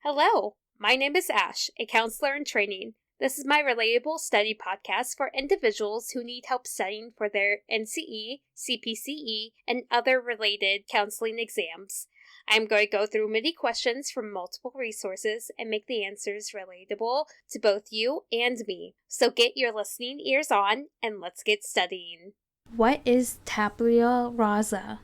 Hello, my name is Ash, a counselor in training. This is my Relatable study podcast for individuals who need help studying for their NCE, CPCE, and other related counseling exams. I'm going to go through many questions from multiple resources and make the answers relatable to both you and me. So get your listening ears on and let's get studying. What is tabula rasa?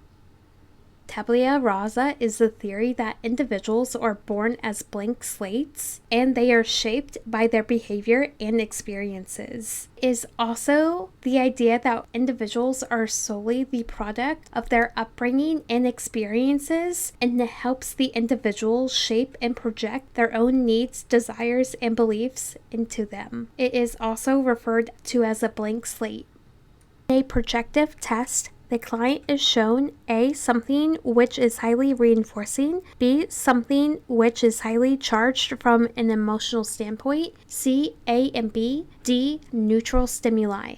Tabula rasa is the theory that individuals are born as blank slates and they are shaped by their behavior and experiences. It is also the idea that individuals are solely the product of their upbringing and experiences, and it helps the individual shape and project their own needs, desires, and beliefs into them. It is also referred to as a blank slate. In a projective test, the client is shown A. something which is highly reinforcing, B. something which is highly charged from an emotional standpoint, C. A and B, D. neutral stimuli.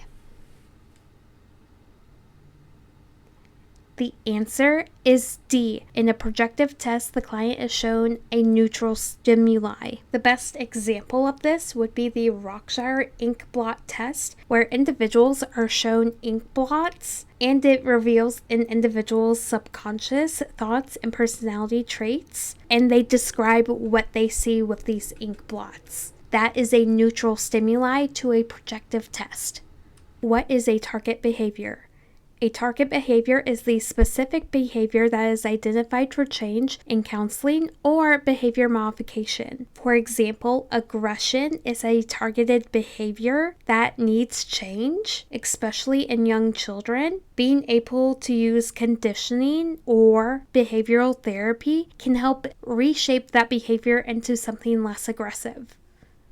The answer is D. In a projective test, the client is shown a neutral stimuli. The best example of this would be the Rockshire ink blot test, where individuals are shown ink blots, and it reveals an individual's subconscious thoughts and personality traits, and they describe what they see with these ink blots. That is a neutral stimuli to a projective test. What is a target behavior? A target behavior is the specific behavior that is identified for change in counseling or behavior modification. For example, aggression is a targeted behavior that needs change, especially in young children. Being able to use conditioning or behavioral therapy can help reshape that behavior into something less aggressive.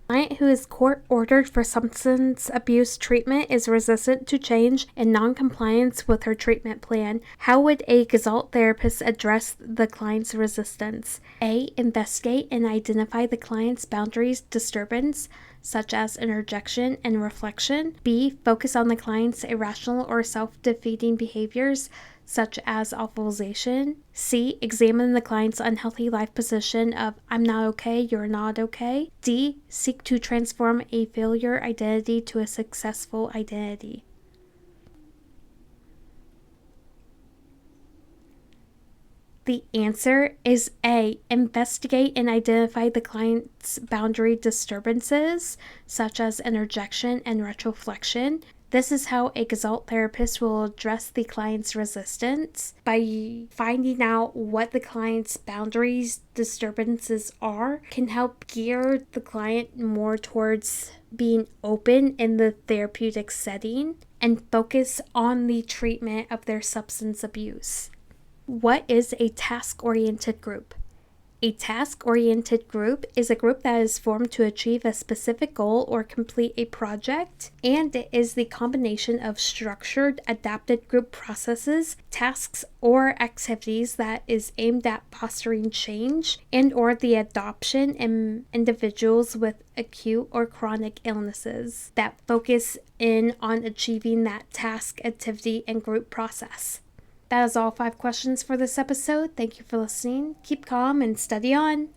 A client who is court-ordered for substance abuse treatment is resistant to change and non-compliance with her treatment plan. How would a Gestalt therapist address the client's resistance? A. Investigate and identify the client's boundaries disturbance, such as interjection and reflection. B. Focus on the client's irrational or self-defeating behaviors, such as awfulization. C. Examine the client's unhealthy life position of I'm not okay, you're not okay. D. Seek to transform a failure identity to a successful identity. The answer is A. Investigate and identify the client's boundary disturbances, such as interjection and retroflexion. This is how a Gestalt therapist will address the client's resistance by finding out what the client's boundaries disturbances are, can help gear the client more towards being open in the therapeutic setting and focus on the treatment of their substance abuse. What is a task-oriented group? A task-oriented group is a group that is formed to achieve a specific goal or complete a project, and it is the combination of structured, adapted group processes, tasks, or activities that is aimed at fostering change and or the adoption in individuals with acute or chronic illnesses that focus in on achieving that task, activity, and group process. That is all 5 questions for this episode. Thank you for listening. Keep calm and study on.